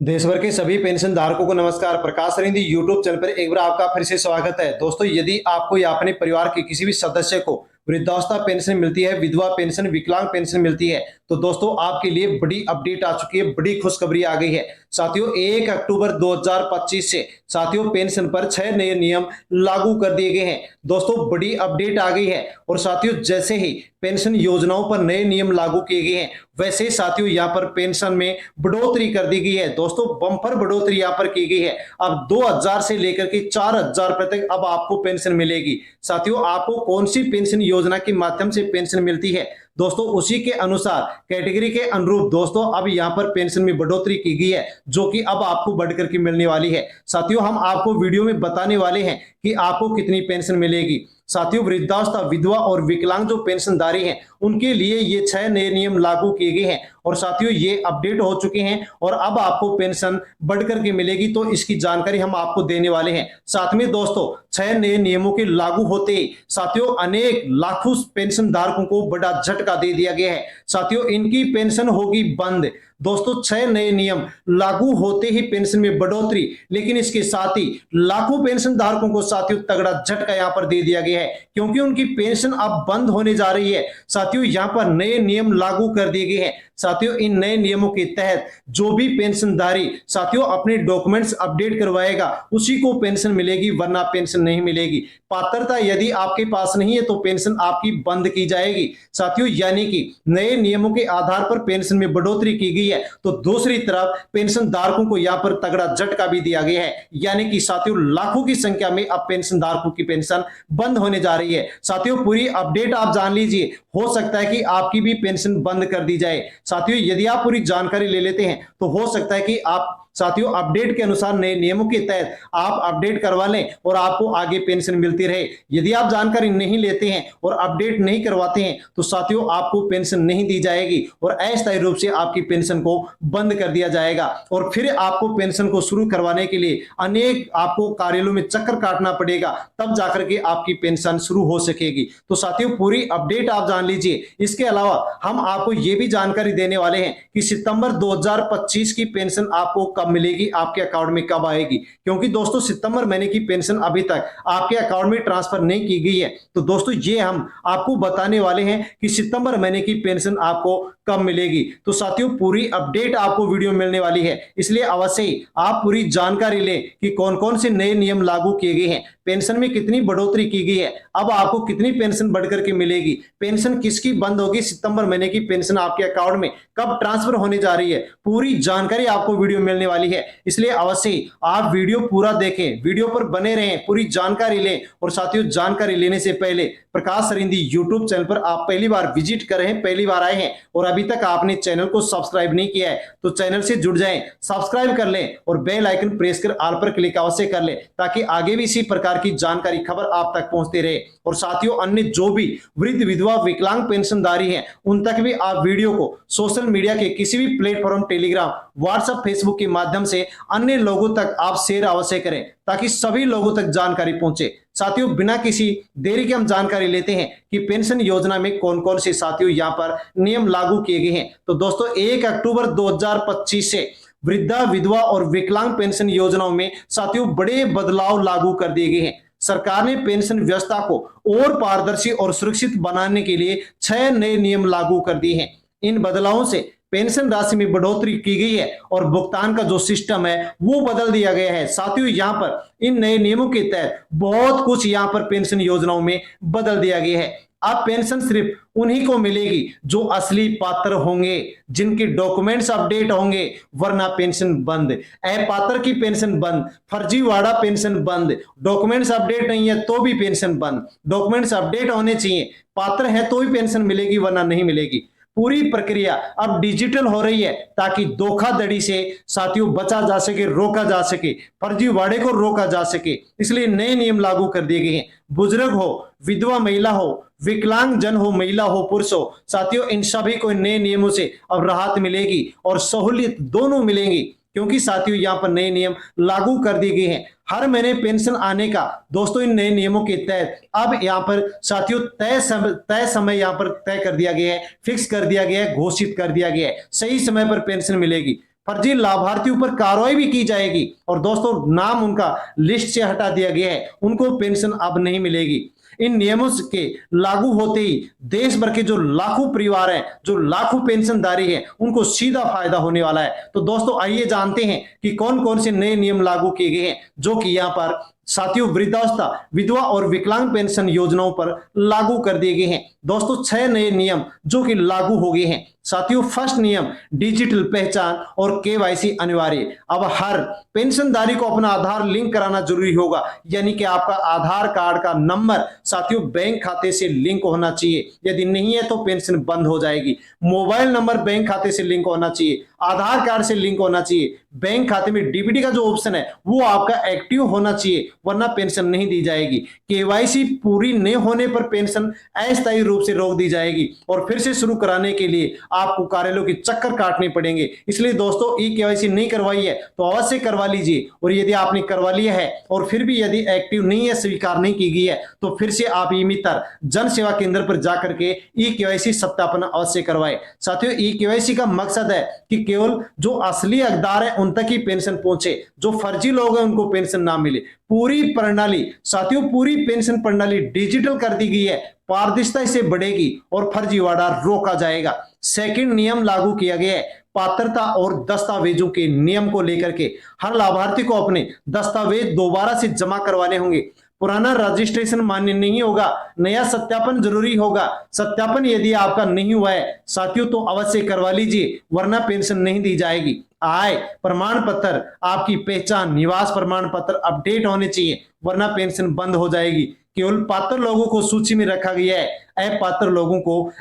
देश भर के सभी पेंशन धारकों को नमस्कार। प्रकाश सरिंदी यूट्यूब चैनल पर एक बार आपका फिर से स्वागत है। दोस्तों, यदि आपको या अपने परिवार के किसी भी सदस्य को वृद्धावस्था पेंशन मिलती है, विधवा पेंशन, विकलांग पेंशन मिलती है, तो दोस्तों आपके लिए बड़ी अपडेट आ चुकी है, बड़ी खुशखबरी आ गई है। साथियों, 1 अक्टूबर 2025 से साथियों पेंशन पर 6 नए नियम लागू कर दिए गए हैं। दोस्तों, बड़ी अपडेट आ गई है। और साथियों, जैसे ही पेंशन योजनाओं पर नए नियम लागू किए गए हैं, वैसे साथियों यहाँ पर पेंशन में बढ़ोतरी कर दी गई है। दोस्तों, बम्पर बढ़ोतरी यहाँ पर की गई है। अब 2000 से लेकर के 4000 रुपए तक अब आपको पेंशन मिलेगी। साथियों, आपको कौन सी पेंशन योजना के माध्यम से पेंशन मिलती है, दोस्तों उसी के अनुसार कैटेगरी के अनुरूप दोस्तों अब यहाँ पर पेंशन में बढ़ोतरी की गई है, जो कि अब आपको बढ़कर के मिलने वाली है। साथियों, हम आपको वीडियो में बताने वाले हैं कि आपको कितनी पेंशन मिलेगी। साथियों, वृद्धावस्था, विधवा और विकलांग जो पेंशनधारी हैं, उनके लिए ये 6 नए नियम लागू किए गए हैं। और साथियों, ये अपडेट हो चुके हैं और अब आपको पेंशन बढ़कर के मिलेगी, तो इसकी जानकारी हम आपको देने वाले हैं। साथ में दोस्तों, 6 नए नियमों के लागू होते ही साथियों अनेक लाखों पेंशन धारकों को बड़ा झटका दे दिया गया है। साथियों, इनकी पेंशन होगी बंद। दोस्तों, 6 नए नियम लागू होते ही पेंशन में बढ़ोतरी, लेकिन इसके साथ ही लाखों पेंशन धारकों को साथियों तगड़ा झटका यहां पर दे दिया गया है, क्योंकि उनकी पेंशन अब बंद होने जा रही है। साथियों, यहां पर नए नियम लागू कर दिए गए हैं। साथियों, इन नए नियमों के तहत जो भी पेंशनधारी साथियों अपने डॉक्यूमेंट्स अपडेट करवाएगा, उसी को पेंशन मिलेगी, वरना पेंशन नहीं मिलेगी। पात्रता यदि आपके पास नहीं है तो पेंशन आपकी बंद की जाएगी। साथियों, यानी कि नए नियमों के आधार पर पेंशन में बढ़ोतरी की गई है, तो दूसरी तरफ पेंशन धारकों को यहां पर तगड़ा झटका भी दिया गया है। यानी कि साथियों लाखों की संख्या में अब पेंशन धारकों की पेंशन बंद होने जा रही है। साथियों, पूरी अपडेट आप जान लीजिए, हो सकता है कि आपकी भी पेंशन बंद कर दी जाए। साथियों, यदि आप पूरी जानकारी ले लेते हैं तो हो सकता है कि आप साथियों अपडेट के अनुसार नए नियमों के तहत आप अपडेट करवा लें और आपको आगे पेंशन मिलती रहे। यदि आप जानकारी नहीं लेते हैं और अपडेट नहीं करवाते हैं तो साथियों आपको पेंशन नहीं दी जाएगी और अस्थायी रूप से आपकी पेंशन को बंद कर दिया जाएगा। और फिर आपको पेंशन को शुरू करवाने के लिए अनेक आपको कार्यालयों में चक्कर काटना पड़ेगा, तब जाकर के आपकी पेंशन शुरू हो सकेगी। तो साथियों, पूरी अपडेट आप जान लीजिए। इसके अलावा हम आपको यह भी जानकारी देने वाले हैं कि सितंबर 2025 की पेंशन आपको कब मिलेगी, आपके अकाउंट में कब आएगी। क्योंकि दोस्तों, सितंबर महीने की पेंशन अभी तक आपके अकाउंट में ट्रांसफर नहीं की गई है, तो दोस्तों ये हम आपको बताने वाले हैं कि सितंबर महीने की पेंशन आपको कब मिलेगी। तो साथियों, पूरी अपडेट आपको वीडियो मिलने वाली है, इसलिए अवश्य ही आप पूरी जानकारी लें कि कौन कौन से नए नियम लागू किए गए हैं, पेंशन में कितनी बढ़ोतरी की गई है, अब आपको कितनी पेंशन बढ़कर के मिलेगी, पेंशन किसकी बंद होगी, सितंबर महीने की पेंशन आपके अकाउंट में कब ट्रांसफर होने जा रही है, पूरी जानकारी आपको वीडियो मिलने वाली है। इसलिए अवश्य ही आप वीडियो पूरा देखें, वीडियो पर बने रहें, पूरी जानकारी लें। और साथियों, जानकारी लेने से पहले प्रकाश सरिंदी यूट्यूब चैनल पर आप पहली बार विजिट कर रहे हैं, पहली बार आए हैं और अभी तक आपने चैनल को सब्सक्राइब नहीं किया है, तो चैनल से जुड़ जाएं, सब्सक्राइब कर लें और बेल आइकन प्रेस कर ऑल पर क्लिक अवश्य कर लें, ताकि आगे भी इसी प्रकार की जानकारी, खबर आप तक पहुंचती रहे। और साथियों, अन्य जो भी वृद्ध, विधवा, विकलांग पेंशनधारी हैं, उन तक भी आप वीडियो को सोशल मीडिया के किसी भी प्लेटफॉर्म, टेलीग्राम, व्हाट्सएप, फेसबुक के माध्यम से अन्य लोगों तक आप शेयर अवश्य करें, ताकि सभी लोगों तक जानकारी पहुंचे। साथियों, बिना किसी देरी के हम जानकारी लेते हैं कि पेंशन योजना में कौन कौन से साथियों यहां पर नियम लागू किए गए हैं। तो दोस्तों, 1 अक्टूबर 2025 से वृद्धा, विधवा और विकलांग पेंशन योजनाओं में साथियों बड़े बदलाव लागू कर दिए गए हैं। सरकार ने पेंशन व्यवस्था को और पारदर्शी और सुरक्षित बनाने के लिए 6 नए नियम लागू कर दिए हैं। इन बदलावों से पेंशन राशि में बढ़ोतरी की गई है और भुगतान का जो सिस्टम है वो बदल दिया गया है। साथियों, यहाँ पर इन नए नियमों के तहत बहुत कुछ यहाँ पर पेंशन योजनाओं में बदल दिया गया है। अब पेंशन सिर्फ उन्हीं को मिलेगी जो असली पात्र होंगे, जिनके डॉक्यूमेंट्स अपडेट होंगे, वरना पेंशन बंद। अपात्र की पेंशन बंद, फर्जीवाड़ा पेंशन बंद, डॉक्यूमेंट्स अपडेट नहीं है तो भी पेंशन बंद। डॉक्यूमेंट्स अपडेट होने चाहिए, पात्र है तो ही पेंशन मिलेगी, वरना नहीं मिलेगी। पूरी प्रक्रिया अब डिजिटल हो रही है, ताकि धोखाधड़ी से साथियों बचा जा सके, रोका जा सके, फर्जीवाड़े को रोका जा सके। इसलिए नए नियम लागू कर दिए गए हैं। बुजुर्ग हो, विधवा महिला हो, विकलांग जन हो, महिला हो, पुरुष हो, साथियों इन सभी को नए नियमों से अब राहत मिलेगी और सहूलियत दोनों मिलेंगी, क्योंकि साथियों यहाँ पर नए नियम लागू कर दिए गए हैं। हर महीने पेंशन आने का दोस्तों इन नए नियमों के तहत अब यहाँ पर साथियों तय समय यहाँ पर तय कर दिया गया है, फिक्स कर दिया गया है, घोषित कर दिया गया है। सही समय पर पेंशन मिलेगी। फर्जी लाभार्थियों पर कार्रवाई भी की जाएगी। और दोस्तों, नाम उनका लिस्ट से हटा दिया गया है, उनको पेंशन अब नहीं मिलेगी। इन नियमों के लागू होते ही देश भर के जो लाखों परिवार हैं, जो लाखों पेंशनधारी हैं, उनको सीधा फायदा होने वाला है। तो दोस्तों, आइए जानते हैं कि कौन कौन से नए नियम लागू किए गए हैं, जो कि यहाँ पर साथियों वृद्धावस्था, विधवा और विकलांग पेंशन योजनाओं पर लागू कर दिए गए हैं। दोस्तों, 6 नए नियम जो कि लागू हो गए हैं। साथियों, फर्स्ट नियम, डिजिटल पहचान और केवाईसी अनिवार्य। अब हर पेंशनधारी को अपना आधार लिंक कराना जरूरी होगा, यानी कि आपका आधार कार्ड का नंबर साथियों बैंक खाते से लिंक होना चाहिए। यदि नहीं है तो पेंशन बंद हो जाएगी। मोबाइल नंबर बैंक खाते से लिंक होना चाहिए, आधार कार्ड से लिंक होना चाहिए। बैंक खाते में डीबीटी का जो ऑप्शन है वो आपका एक्टिव होना चाहिए, वरना पेंशन नहीं दी जाएगी। केवाईसी पूरी नहीं होने पर पेंशन अस्थायी रूप से रोक दी जाएगी और फिर से शुरू कराने के लिए आपको कार्यालयों के चक्कर काटने पड़ेंगे। इसलिए दोस्तों, ई केवाईसी नहीं करवाई है तो अवश्य करवा लीजिए। और यदि आपने करवा लिया है और फिर भी यदि एक्टिव नहीं है, स्वीकार नहीं की गई है, तो फिर से आप ई मित्र जन सेवा केंद्र पर जाकर के ई केवाईसी सत्यापन अवश्य करवाए। साथियों, ई केवाईसी का मकसद है कि केवल जो असली हकदार है उन तक ही पेंशन पहुंचे, जो फर्जी लोग हैं उनको पेंशन ना मिले। पूरी प्रणाली साथियों, पूरी पेंशन प्रणाली डिजिटल कर दी गई है, पारदर्शिता इससे बढ़ेगी और फर्जीवाड़ा रोका जाएगा। सेकंड नियम लागू किया गया है, पात्रता और दस्तावेजों के नियम को लेकर के हर लाभार्थी को अपने दस्तावेज दोबारा से जमा करवाने होंगे। पुराना रजिस्ट्रेशन मान्य नहीं होगा, नया सत्यापन जरूरी होगा। सत्यापन यदि आपका नहीं हुआ है साथियों तो अवश्य करवा लीजिए, वरना पेंशन नहीं दी जाएगी। आय प्रमाण पत्र, आपकी पहचान, निवास प्रमाण पत्र अपडेट होने चाहिए, वरना पेंशन बंद हो जाएगी। केवल पात्र लोगों को सूची में रखा गया है, अपात्र लोगों को,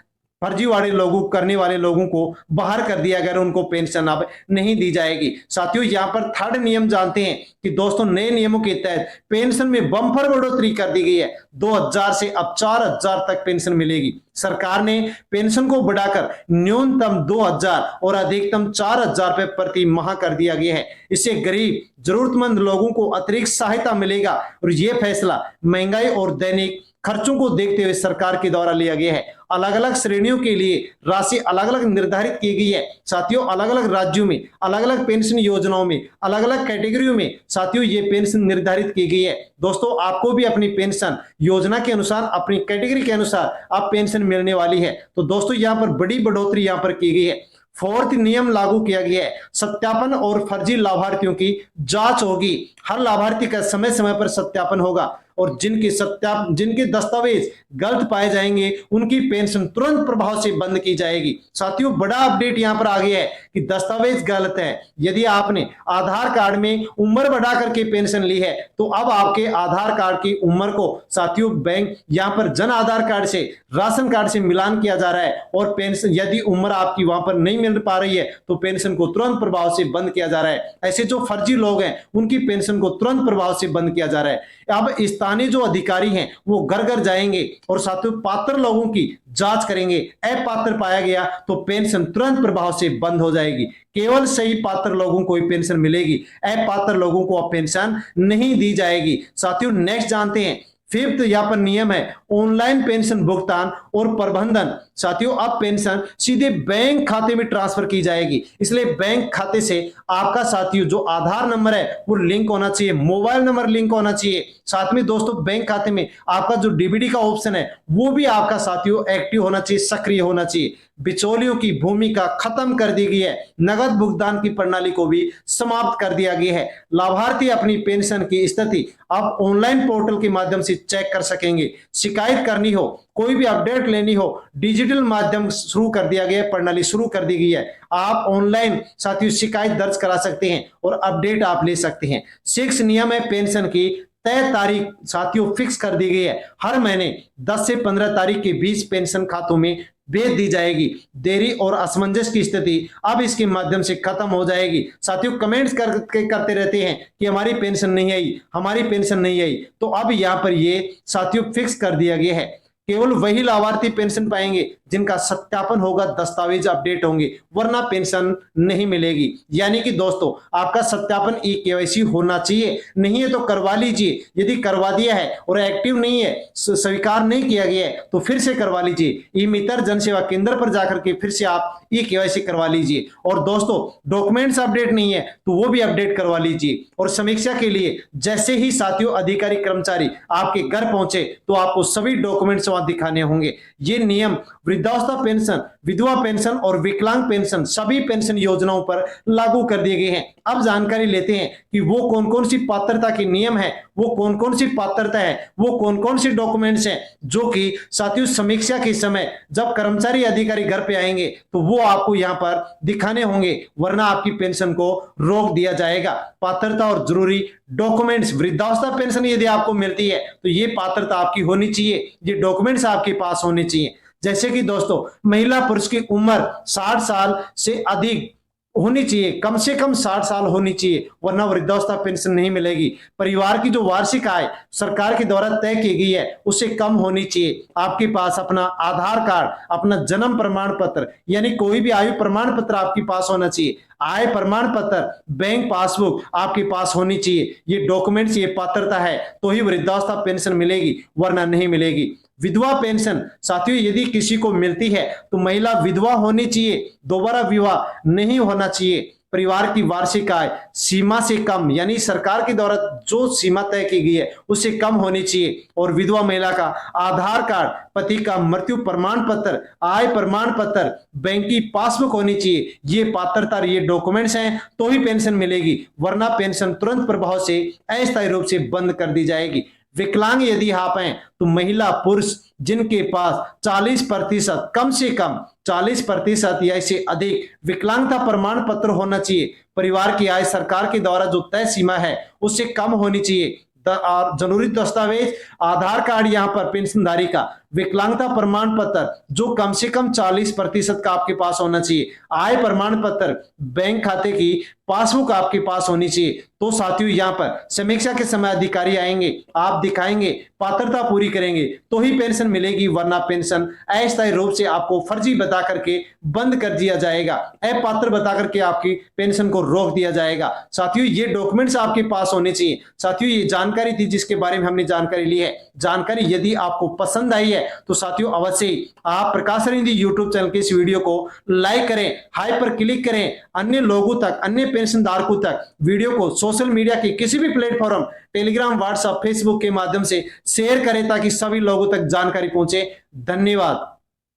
फर्जीवाड़े लोगों करने वाले लोगों को बाहर कर दिया गया, उनको पेंशन अब नहीं दी जाएगी। साथियों, यहाँ पर थर्ड नियम जानते हैं कि दोस्तों नए नियमों के तहत पेंशन में बम्पर बढ़ोतरी कर दी गई है। 2000 से अब 4000 तक पेंशन मिलेगी। सरकार ने पेंशन को बढ़ाकर न्यूनतम 2000 और अधिकतम 4000 रुपए प्रति माह कर दिया गया है। इससे गरीब जरूरतमंद लोगों को अतिरिक्त सहायता मिलेगा और यह फैसला महंगाई और दैनिक खर्चों को देखते हुए सरकार के द्वारा लिया गया है। अलग अलग श्रेणियों के लिए राशि अलग अलग निर्धारित की गई है। साथियों, अलग अलग राज्यों में अलग अलग पेंशन योजनाओं में अलग अलग कैटेगरियों में साथियों ये पेंशन निर्धारित की गई है। दोस्तों, आपको भी अपनी पेंशन योजना के अनुसार, अपनी कैटेगरी के अनुसार आप पेंशन मिलने वाली है। तो दोस्तों, यहाँ पर बड़ी बढ़ोतरी यहाँ पर की गई है। फोर्थ नियम लागू किया गया है, सत्यापन और फर्जी लाभार्थियों की जांच होगी। हर लाभार्थी का समय समय पर सत्यापन होगा और जिनके दस्तावेज गलत पाए जाएंगे उनकी पेंशन तुरंत प्रभाव से बंद की जाएगी। साथियों, बड़ा अपडेट यहां पर आ गया है कि दस्तावेज गलत है। यदि आपने आधार कार्ड में उम्र बढ़ा करके पेंशन ली है तो अब आपके आधार कार्ड की उम्र को साथियों बैंक यहां पर जन आधार कार्ड से, राशन कार्ड से मिलान किया जा रहा है और पेंशन यदि उम्र आपकी वहां पर नहीं मिल पा रही है तो पेंशन को तुरंत प्रभाव से बंद किया जा रहा है। ऐसे जो फर्जी लोग हैं उनकी पेंशन को तुरंत प्रभाव से बंद किया जा रहा है। अब स्थानीय जो अधिकारी हैं वो घर घर जाएंगे और साथियों पात्र लोगों की जांच करेंगे। अपात्र पाया गया तो पेंशन तुरंत प्रभाव से बंद हो जाएगी। केवल सही पात्र लोगों को ही पेंशन मिलेगी, अपात्र लोगों को अब पेंशन नहीं दी जाएगी। साथियों, नेक्स्ट जानते हैं फिफ्थ यहाँ पर नियम है ऑनलाइन पेंशन भुगतान और प्रबंधन। साथियों, अब पेंशन सीधे बैंक खाते में ट्रांसफर की जाएगी, इसलिए बैंक खाते से आपका साथियों जो आधार नंबर है वो लिंक होना चाहिए, मोबाइल नंबर लिंक होना चाहिए। साथ में दोस्तों बैंक खाते में आपका जो डीबीटी का ऑप्शन है वो भी आपका साथियों एक्टिव होना चाहिए, सक्रिय होना चाहिए। बिचौलियों की भूमिका खत्म कर दी गई है, नगद भुगतान की प्रणाली को भी समाप्त कर दिया गया है। लाभार्थी अपनी पेंशन की स्थिति अब ऑनलाइन पोर्टल के माध्यम से चेक कर सकेंगे। शिकायत करनी हो, कोई भी अपडेट लेनी हो, डिजिटल माध्यम शुरू कर दिया गया है, प्रणाली शुरू कर दी गई है। आप ऑनलाइन साथियों शिकायत दर्ज करा सकते हैं और अपडेट आप ले सकते हैं। 6 नियम है पेंशन की तय तारीख साथियों फिक्स कर दी गई है। हर महीने 10 से 15 तारीख के बीच पेंशन खातों में भेज दी जाएगी। देरी और असमंजस की स्थिति अब इसके माध्यम से खत्म हो जाएगी। साथियों कमेंट्स करते रहते हैं कि हमारी पेंशन नहीं आई, हमारी पेंशन नहीं आई, तो अब यहाँ पर ये साथियों फिक्स कर दिया गया है केवल वही लाभार्थी पेंशन पाएंगे जिनका सत्यापन होगा, दस्तावेज अपडेट होंगे, वरना पेंशन नहीं मिलेगी। यानी कि दोस्तों आपका सत्यापन ई-केवाईसी होना चाहिए, नहीं है तो करवा लीजिए। यदि करवा दिया है और एक्टिव नहीं है, स्वीकार नहीं किया गया है, तो फिर से करवा लीजिए। ई मित्र जन सेवा केंद्र पर जाकर के फिर से आप ई-केवाईसी करवा लीजिए। और दोस्तों डॉक्यूमेंट्स अपडेट नहीं है तो वो भी अपडेट करवा लीजिए। और समीक्षा के लिए जैसे ही साथियों अधिकारी कर्मचारी आपके घर पहुंचे तो आपको सभी डॉक्यूमेंट्स वहां दिखाने होंगे। ये नियम वृद्धावस्था पेंशन, विधवा पेंशन और विकलांग पेंशन सभी पेंशन योजनाओं पर लागू कर दिए गए हैं। अब जानकारी लेते हैं कि वो कौन कौन सी पात्रता के नियम है, वो कौन कौन सी पात्रता है, वो कौन कौन सी डॉक्यूमेंट्स हैं जो कि साथियों समीक्षा के समय जब कर्मचारी अधिकारी घर पे आएंगे तो वो आपको यहाँ पर दिखाने होंगे, वरना आपकी पेंशन को रोक दिया जाएगा। पात्रता और जरूरी डॉक्यूमेंट्स, वृद्धावस्था पेंशन यदि आपको मिलती है तो ये पात्रता आपकी होनी चाहिए, ये डॉक्यूमेंट्स आपके पास होने चाहिए। जैसे कि दोस्तों महिला पुरुष की उम्र 60 साल से अधिक होनी चाहिए, कम से कम 60 साल होनी चाहिए, वरना वृद्धावस्था पेंशन नहीं मिलेगी। परिवार की जो वार्षिक आय सरकार के द्वारा तय की गई है उससे कम होनी चाहिए। आपके पास अपना आधार कार्ड, अपना जन्म प्रमाण पत्र यानी कोई भी आयु प्रमाण पत्र आपके पास होना चाहिए। आय प्रमाण पत्र, बैंक पासबुक आपके पास होनी चाहिए। ये डॉक्यूमेंट्स, ये पात्रता है तो ही वृद्धावस्था पेंशन मिलेगी, वरना नहीं मिलेगी। विधवा पेंशन साथियों यदि किसी को मिलती है तो महिला विधवा होनी चाहिए, दोबारा विवाह नहीं होना चाहिए। परिवार की वार्षिक आय सीमा से कम यानी सरकार के द्वारा जो सीमा तय की गई है उससे कम होनी चाहिए। और विधवा महिला का आधार कार्ड, पति का मृत्यु प्रमाण पत्र, आय प्रमाण पत्र, बैंक की पासबुक होनी चाहिए। ये पात्रता, ये डॉक्यूमेंट्स हैं तो ही पेंशन मिलेगी, वरना पेंशन तुरंत प्रभाव से अस्थायी रूप से बंद कर दी जाएगी। विकलांग यदि आप हैं तो महिला पुरुष जिनके पास 40% कम से कम 40% या इससे अधिक विकलांगता प्रमाण पत्र होना चाहिए। परिवार की आय सरकार के द्वारा जो तय सीमा है उससे कम होनी चाहिए। जरूरी दस्तावेज आधार कार्ड यहाँ पर पेंशनधारी का, विकलांगता प्रमाण पत्र जो कम से कम 40% का आपके पास होना चाहिए, आय प्रमाण पत्र, बैंक खाते की पासबुक आपके पास होनी चाहिए। तो साथियों यहाँ पर समीक्षा के समय अधिकारी आएंगे, आप दिखाएंगे, पात्रता पूरी करेंगे तो ही पेंशन मिलेगी, वरना पेंशन अस्थायी रूप से आपको फर्जी बता करके बंद कर दिया जाएगा, अपात्र बता करके आपकी पेंशन को रोक दिया जाएगा। साथियों ये डॉक्यूमेंट्स आपके पास होने चाहिए। साथियों ये जानकारी थी जिसके बारे में हमने जानकारी ली है। जानकारी यदि आपको पसंद आई है तो साथियों अवश्य ही आप प्रकाश रिंधी यूट्यूब चैनल के इस वीडियो को लाइक करें, हाई पर क्लिक करें, अन्य लोगों तक, अन्य पेंशन धारकों तक वीडियो को सोशल मीडिया के किसी भी प्लेटफॉर्म, टेलीग्राम, व्हाट्सएप, फेसबुक के माध्यम से शेयर करें ताकि सभी लोगों तक जानकारी पहुंचे। धन्यवाद।